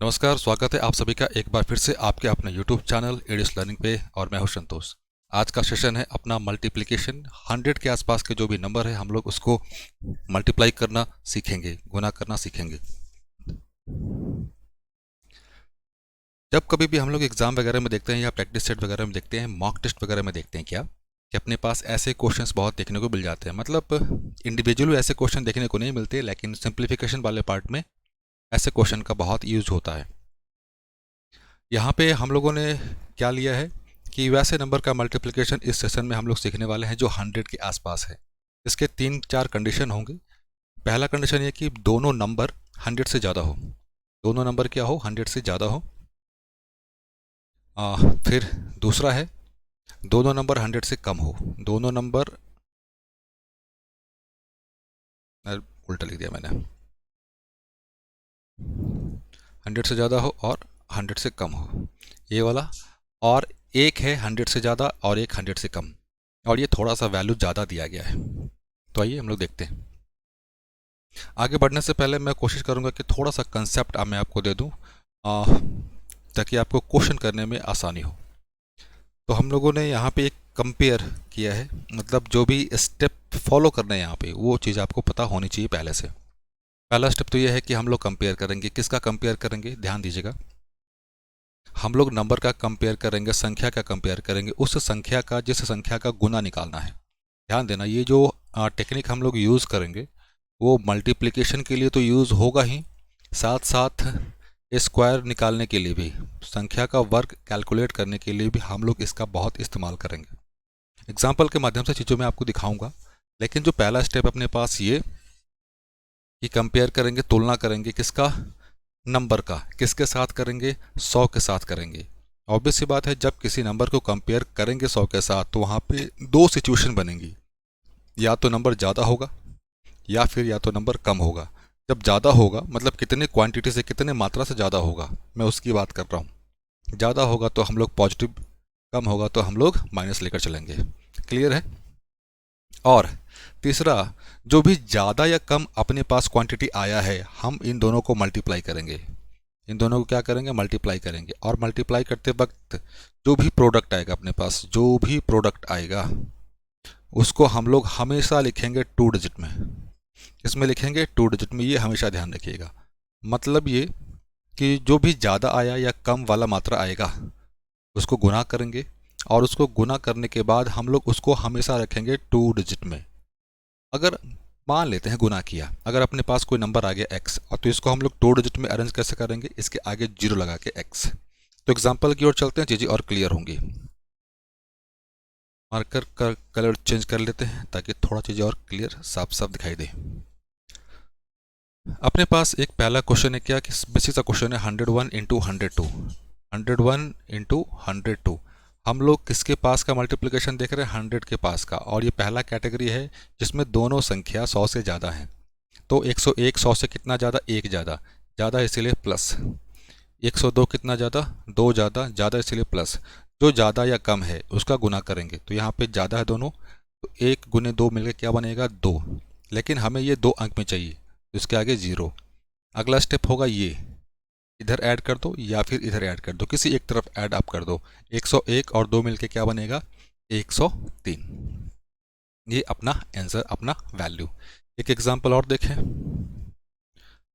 नमस्कार, स्वागत है आप सभी का एक बार फिर से आपके अपने YouTube चैनल एडिस लर्निंग पे। और मैं हूं संतोष। आज का सेशन है अपना मल्टीप्लिकेशन। 100 के आसपास के जो भी नंबर है हम लोग उसको मल्टीप्लाई करना सीखेंगे, गुना करना सीखेंगे। जब कभी भी हम लोग एग्जाम वगैरह में देखते हैं या प्रैक्टिस सेट वगैरह में देखते हैं, मॉक टेस्ट वगैरह में देखते हैं क्या कि अपने पास ऐसे क्वेश्चंस बहुत देखने को मिल जाते हैं। मतलब इंडिविजुअल ऐसे क्वेश्चन देखने को नहीं मिलते, लेकिन सिंप्लीफिकेशन वाले पार्ट में ऐसे क्वेश्चन का बहुत यूज होता है। यहाँ पे हम लोगों ने क्या लिया है कि वैसे नंबर का मल्टीप्लिकेशन इस सेशन में हम लोग सीखने वाले हैं जो 100 के आसपास है। इसके 3-4 कंडीशन होंगे। पहला कंडीशन ये कि दोनों नंबर 100 से ज़्यादा हो। दोनों नंबर क्या हो? 100 से ज़्यादा हो। फिर दूसरा है दोनों नंबर 100 से कम हो। दोनों नंबर उल्टा लिख दिया मैंने। 100 से ज़्यादा हो और 100 से कम हो, ये वाला। और एक है 100 से ज़्यादा और एक 100 से कम, और ये थोड़ा सा वैल्यू ज़्यादा दिया गया है। तो आइए हम लोग देखते हैं। आगे बढ़ने से पहले मैं कोशिश करूंगा कि थोड़ा सा कंसेप्ट मैं आपको दे दूं, ताकि आपको क्वेश्चन करने में आसानी हो। तो हम लोगों ने यहाँ पे एक कंपेयर किया है, मतलब जो भी स्टेप फॉलो करना है यहाँ पे वो चीज़ आपको पता होनी चाहिए पहले से। पहला स्टेप तो ये है कि हम लोग कंपेयर करेंगे। किसका कंपेयर करेंगे? ध्यान दीजिएगा। हम लोग नंबर का कंपेयर करेंगे, संख्या का कंपेयर करेंगे, उस संख्या का जिस संख्या का गुना निकालना है। ध्यान देना, ये जो टेक्निक हम लोग यूज़ करेंगे वो मल्टीप्लिकेशन के लिए तो यूज़ होगा ही, साथ साथ स्क्वायर निकालने के लिए भी, संख्या का वर्ग कैलकुलेट करने के लिए भी हम लोग इसका बहुत इस्तेमाल करेंगे। एग्जाम्पल के माध्यम से चीज़ों में आपको दिखाऊंगा। लेकिन जो पहला स्टेप अपने पास ये कि कंपेयर करेंगे, तुलना करेंगे। किसका? नंबर का। किसके साथ करेंगे? 100 के साथ करेंगे। ऑब्वियस सी बात है, जब किसी नंबर को कंपेयर करेंगे 100 के साथ तो वहाँ पे दो सिचुएशन बनेंगी। या तो नंबर ज़्यादा होगा या तो नंबर कम होगा। जब ज़्यादा होगा मतलब कितने क्वांटिटी से, कितने मात्रा से ज़्यादा होगा, मैं उसकी बात कर रहा हूँ। ज़्यादा होगा तो हम लोग पॉजिटिव, कम होगा तो हम लोग माइनस लेकर चलेंगे। क्लियर है? और तीसरा, जो भी ज़्यादा या कम अपने पास क्वांटिटी आया है, हम इन दोनों को मल्टीप्लाई करेंगे। इन दोनों को क्या करेंगे? मल्टीप्लाई करेंगे। और मल्टीप्लाई करते वक्त जो भी प्रोडक्ट आएगा अपने पास, जो भी प्रोडक्ट आएगा उसको हम लोग हमेशा लिखेंगे 2 डिजिट में। इसमें लिखेंगे 2 डिजिट में, ये हमेशा ध्यान रखिएगा। मतलब ये कि जो भी ज़्यादा आया या कम वाला मात्रा आएगा उसको गुना करेंगे, और उसको गुना करने के बाद हम लोग उसको हमेशा रखेंगे 2 डिजिट में। अगर मान लेते हैं गुना किया, अगर अपने पास कोई नंबर आ गया x, और तो इसको हम लोग 2 डिजिट में अरेंज कैसे करेंगे? इसके आगे 0 लगा के x। तो एग्जाम्पल की ओर चलते हैं, चीज़ें और क्लियर होंगी। मार्कर का कलर चेंज कर लेते हैं ताकि थोड़ा चीज़ें और क्लियर साफ साफ दिखाई दे। अपने पास एक पहला क्वेश्चन है क्या कि बेसिक सा क्वेश्चन है 101 इंटू 102। 101 इंटू 102। हम लोग किसके पास का मल्टीप्लिकेशन देख रहे हैं? 100 के पास का। और ये पहला कैटेगरी है जिसमें दोनों संख्या 100 से ज़्यादा है। तो 101 100 से कितना ज़्यादा? एक ज़्यादा। ज़्यादा इसीलिए प्लस। 102 कितना ज़्यादा? दो ज़्यादा। ज़्यादा इसलिए प्लस। जो ज़्यादा या कम है उसका गुना करेंगे, तो यहाँ पे ज़्यादा है दोनों, तो 1 गुने 2 मिलकर क्या बनेगा? 2। लेकिन हमें ये 2 अंक में चाहिए, तो इसके आगे 0। अगला स्टेप होगा ये, इधर ऐड कर दो या फिर इधर ऐड कर दो, किसी एक तरफ ऐड आप कर दो। 101 और 2 मिलके क्या बनेगा? 103। ये अपना आंसर, अपना वैल्यू। एक एग्जांपल और देखें।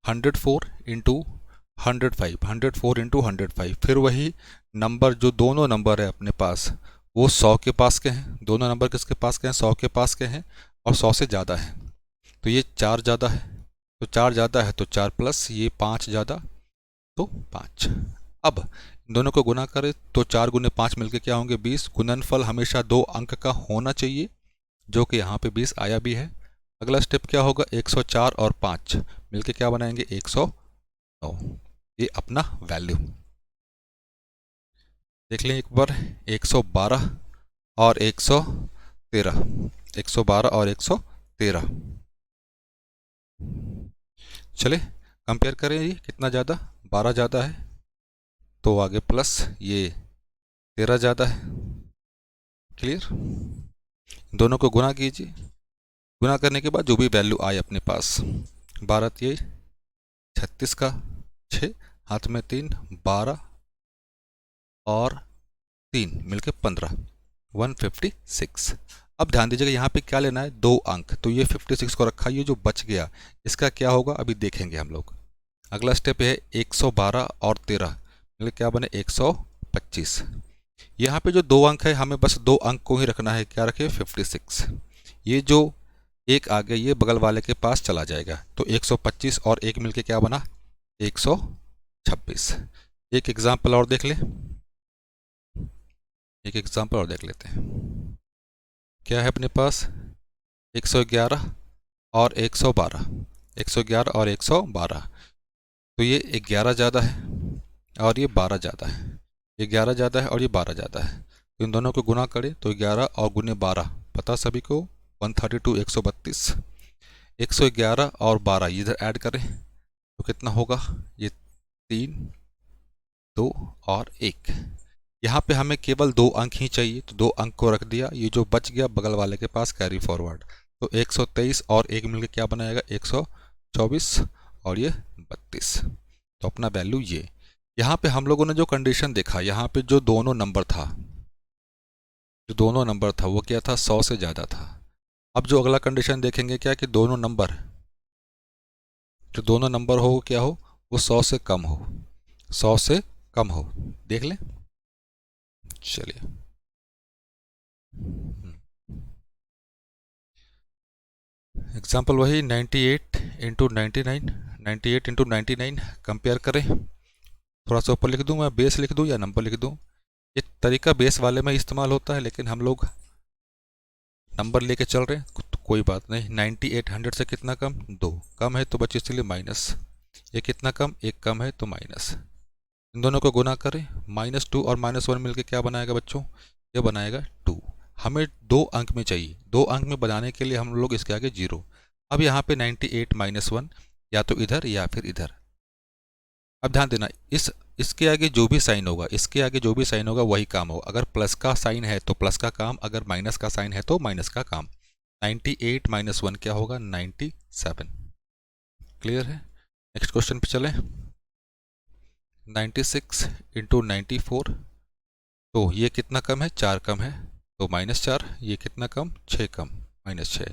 104 इंटू 105। 104 इंटू 105। फिर वही नंबर, जो दोनों नंबर है अपने पास वो 100 के पास के हैं। दोनों नंबर किसके पास के हैं? 100 के पास के हैं, और 100 से ज़्यादा है। तो ये 4 ज़्यादा है, तो 4 ज़्यादा है तो 4 प्लस, ये 5 ज़्यादा तो 5। अब इन दोनों को गुना करें तो 4 गुने 5 मिलके क्या होंगे? 20। गुणनफल हमेशा 2 अंक का होना चाहिए, जो कि यहाँ पे 20 आया भी है। अगला स्टेप क्या होगा? 104 और 5 मिलके क्या बनाएंगे? 109। ये अपना वैल्यू देख लें एक बार। 112 और 113। 112 और 113। चले कंपेयर करें, ये कितना ज़्यादा? 12 ज़्यादा है तो आगे प्लस, ये 13 ज़्यादा है। क्लियर? दोनों को गुना कीजिए। गुना करने के बाद जो भी वैल्यू आए अपने पास, 12 ये 36 का 6 हाथ में 3, 12 और 3 मिलके 15, 156। अब ध्यान दीजिएगा यहाँ पे क्या लेना है, 2 अंक। तो ये 56 को रखा, ये जो बच गया इसका क्या होगा अभी देखेंगे हम लोग। अगला स्टेप है 112 और 13 मिलके क्या बने 125। यहाँ पे जो 2 अंक है हमें बस 2 अंक को ही रखना है, क्या रखे 56। ये जो एक आ गया ये बगल वाले के पास चला जाएगा, तो 125 और 1 मिलके क्या बना 126। एक एग्जाम्पल और देख ले, एक एग्जाम्पल और देख लेते हैं। क्या है अपने पास 111 और 112, 111 और 112। तो ये 11 ज़्यादा है और ये 12 ज़्यादा है, ये 11 ज़्यादा है और ये 12 ज़्यादा है। तो इन दोनों को गुना करें तो 11 और गुने 12 पता सभी को 132, 132। 111 और 12 इधर ऐड करें तो कितना होगा, ये 3, 2 और 1। यहाँ पे हमें केवल 2 अंक ही चाहिए, तो 2 अंक को रख दिया, ये जो बच गया बगल वाले के पास कैरी फॉरवर्ड। तो 123 और 1 मिलकर क्या बनाएगा 124 और ये 32। तो अपना वैल्यू ये। यहाँ पे हम लोगों ने जो कंडीशन देखा, यहाँ पे जो दोनों नंबर था, जो दोनों नंबर था वो क्या था 100 से ज़्यादा था। अब जो अगला कंडीशन देखेंगे क्या कि दोनों नंबर, जो दोनों नंबर हो क्या हो वो 100 से कम हो, 100 से कम हो। देख लें, चलिए एग्जाम्पल वही 98 इंटू 99, 98 इंटू 99 कंपेयर करें। थोड़ा सा ऊपर लिख दूँ मैं, बेस लिख दूँ या नंबर लिख दूँ, ये तरीका बेस वाले में इस्तेमाल होता है लेकिन हम लोग नंबर लेके चल रहे हैं तो कोई बात नहीं। 98 100 से कितना कम 2, कम है तो बच्चे इसलिए माइनस। ये कितना कम 1 कम है तो माइनस। इन दोनों को गुना करें, -2 और -1 मिलके क्या बनाएगा बच्चों, ये बनाएगा 2। हमें 2 अंक में चाहिए, 2 अंक में बनाने के लिए हम लोग इसके आगे 0। अब यहाँ पे 98 -1 या तो इधर या फिर इधर। अब ध्यान देना इसके आगे जो भी साइन होगा, इसके आगे जो भी साइन होगा वही काम होगा। अगर प्लस का साइन है तो प्लस का काम, अगर माइनस का साइन है तो माइनस का काम। 98 -1 क्या होगा 97। क्लियर है। नेक्स्ट क्वेश्चन पे चलें। 96 इंटू 94, तो ये कितना कम है 4 कम है तो -4। ये कितना कम 6 कम, -6।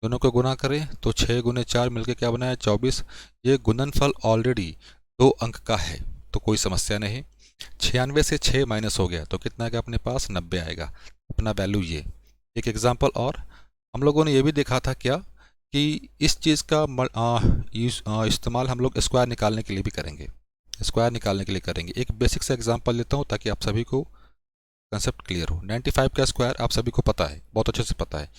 दोनों को गुना करें तो 6 गुने 4 मिलके क्या बनाया 24। ये गुणनफल ऑलरेडी 2 अंक का है तो कोई समस्या नहीं। 96 से 6 माइनस हो गया तो कितना आएगा अपने पास 90 आएगा। अपना वैल्यू ये। एक एग्जांपल और, हम लोगों ने ये भी देखा था क्या कि इस चीज़ का इस्तेमाल हम लोग स्क्वायर निकालने के लिए भी करेंगे, स्क्वायर निकालने के लिए करेंगे। एक बेसिक सा एग्जांपल लेता हूँ ताकि आप सभी को कंसेप्ट क्लियर हो। 95 का स्क्वायर आप सभी को पता है, बहुत अच्छे से पता है।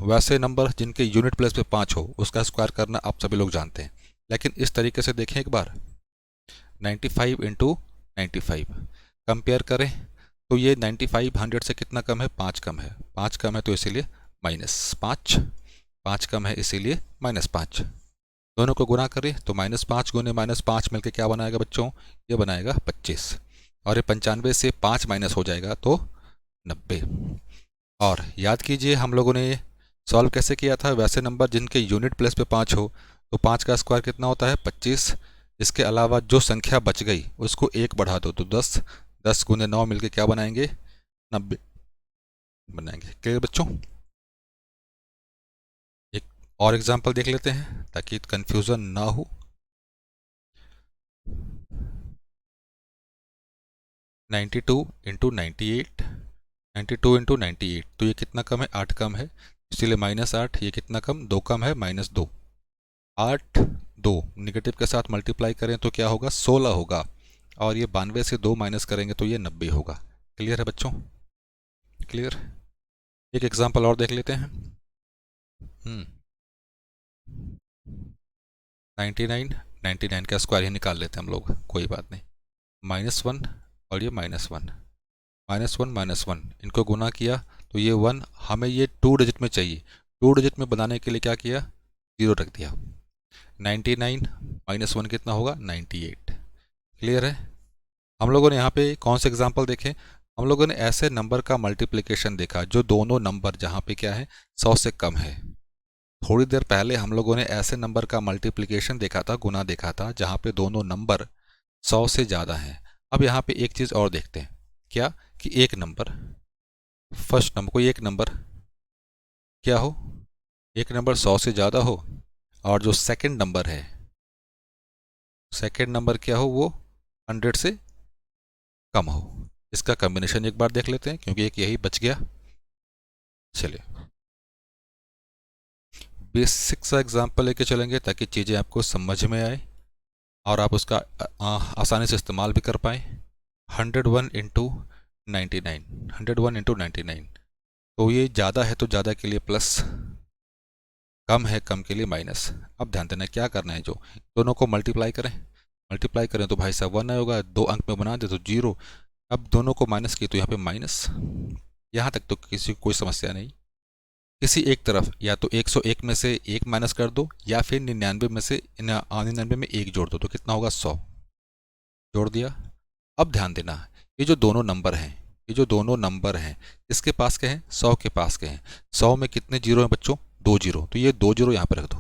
वैसे नंबर जिनके यूनिट प्लेस पे 5 हो उसका स्क्वायर करना आप सभी लोग जानते हैं। लेकिन इस तरीके से देखें एक बार, 95 इंटू 95 कंपेयर करें तो ये 95 100 से कितना कम है 5 कम है, 5 कम है तो इसीलिए -5, 5 कम है इसीलिए -5। दोनों को गुना करें तो -5 गुने -5 मिलके क्या बनाएगा बच्चों, ये बनाएगा 25। और ये 95 से 5 माइनस हो जाएगा तो 90। और याद कीजिए हम लोगों ने सॉल्व कैसे किया था, वैसे नंबर जिनके यूनिट प्लेस पे 5 हो तो 5 का स्क्वायर कितना होता है 25। इसके अलावा जो संख्या बच गई उसको 1 बढ़ा दो तो 10, 10 गुने 9 मिलके क्या बनाएंगे 90 बनाएंगे। क्लियर बच्चों। एक और एग्जांपल देख लेते हैं ताकि कंफ्यूजन ना हो। (92 इंटू 98), 92 इंटू 98 तो ये कितना कम है 8 कम है इसीलिए -8। ये कितना कम 2 कम है -2। 8 2 निगेटिव के साथ मल्टीप्लाई करें तो क्या होगा 16 होगा। और ये 92 से 2 माइनस करेंगे तो ये 90 होगा। क्लियर है बच्चों, क्लियर। एक एग्जांपल और देख लेते हैं। 99 का स्क्वायर ही निकाल लेते हैं हम लोग, कोई बात नहीं। -1 और ये -1, -1 इनको गुना किया तो ये 1। हमें ये 2 डिजिट में चाहिए, 2 डिजिट में बनाने के लिए क्या किया 0 रख दिया। 99 -1 कितना होगा 98। क्लियर है। हम लोगों ने यहाँ पे कौन से एग्जाम्पल देखे, हम लोगों ने ऐसे नंबर का मल्टीप्लिकेशन देखा जो दोनों नंबर जहाँ पे क्या है 100 से कम है। थोड़ी देर पहले हम लोगों ने ऐसे नंबर का मल्टीप्लिकेशन देखा था, गुना देखा था, जहाँ पे दोनों नंबर 100 से ज़्यादा हैं। अब यहाँ पे एक चीज़ और देखते हैं, क्या कि एक नंबर, फर्स्ट नंबर, कोई एक नंबर क्या हो, एक नंबर 100 से ज़्यादा हो, और जो सेकंड नंबर है, सेकंड नंबर क्या हो, वो 100 से कम हो। इसका कॉम्बिनेशन एक बार देख लेते हैं, क्योंकि एक यही बच गया। चलिए बेसिक सा एग्जांपल लेके चलेंगे ताकि चीज़ें आपको समझ में आए और आप उसका आसानी से इस्तेमाल भी कर पाएँ। 101 इंटू 99, 101 इंटू 99, तो ये ज़्यादा है तो ज़्यादा के लिए प्लस, कम है कम के लिए माइनस। अब ध्यान देना क्या करना है, जो दोनों को मल्टीप्लाई करें, मल्टीप्लाई करें तो भाई साहब 1 होगा, 2 अंक में बना दे तो 0। अब दोनों को माइनस किए तो यहाँ पे माइनस। यहाँ तक तो किसी को कोई समस्या नहीं। किसी एक तरफ या तो 101 में से एक माइनस कर दो, या फिर 99 में से 99 में एक जोड़ दो, तो कितना होगा 100, जोड़ दिया। अब ध्यान देना, ये जो दोनों नंबर हैं, ये जो दोनों नंबर हैं, इसके पास के हैं, 100 के पास के हैं। 100 में कितने जीरो हैं बच्चों, 2 जीरो, तो ये 2 जीरो यहाँ पे रख दो,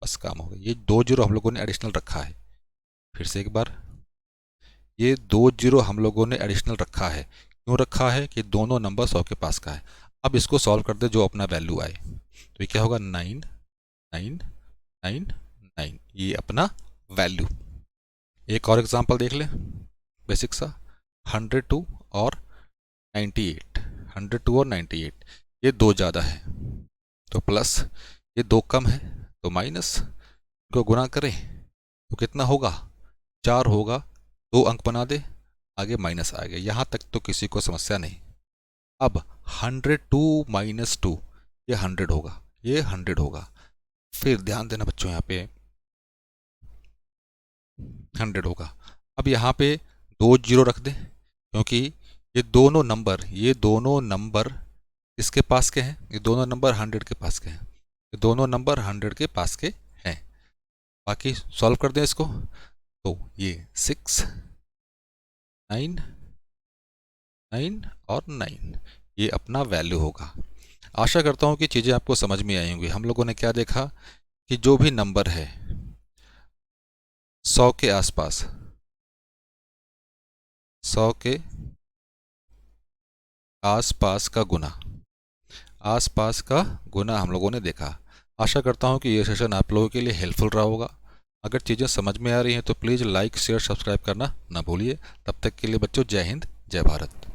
बस काम हो गया। ये 2 जीरो हम लोगों ने एडिशनल रखा है। फिर से एक बार, ये 2 जीरो हम लोगों ने एडिशनल रखा है। क्यों रखा है, कि दोनों नंबर 100 के पास का है। अब इसको सॉल्व कर दे जो अपना वैल्यू आए, तो ये क्या होगा, 9 9 9 9, ये अपना वैल्यू। एक और एग्जांपल देख लें बेसिक सा, 102 और 98, 102 और 98, ये दो ज़्यादा है तो प्लस, ये दो कम है तो माइनस, को गुना करें तो कितना होगा, 4 होगा, 2 अंक बना दे, आगे माइनस आ गया। यहाँ तक तो किसी को समस्या नहीं। अब 102 माइनस 2, ये 100 होगा, ये 100 होगा। फिर ध्यान देना बच्चों, यहाँ पे 100 होगा। अब यहाँ पे 2 जीरो रख दे, क्योंकि ये दोनों नंबर, ये दोनों नंबर इसके पास के हैं, ये दोनों नंबर 100 के पास के हैं, ये दोनों नंबर 100 के पास के हैं। बाकी सॉल्व कर दें इसको, तो ये 6 9 9 और 9, ये अपना वैल्यू होगा। आशा करता हूँ कि चीज़ें आपको समझ में आई होंगी। हम लोगों ने क्या देखा कि जो भी नंबर है 100 के आसपास, 100 के आसपास का गुना, आसपास का गुना हम लोगों ने देखा। आशा करता हूँ कि ये सेशन आप लोगों के लिए हेल्पफुल रहा होगा। अगर चीज़ें समझ में आ रही हैं तो प्लीज़ लाइक शेयर सब्सक्राइब करना ना भूलिए। तब तक के लिए बच्चों, जय हिंद जय भारत।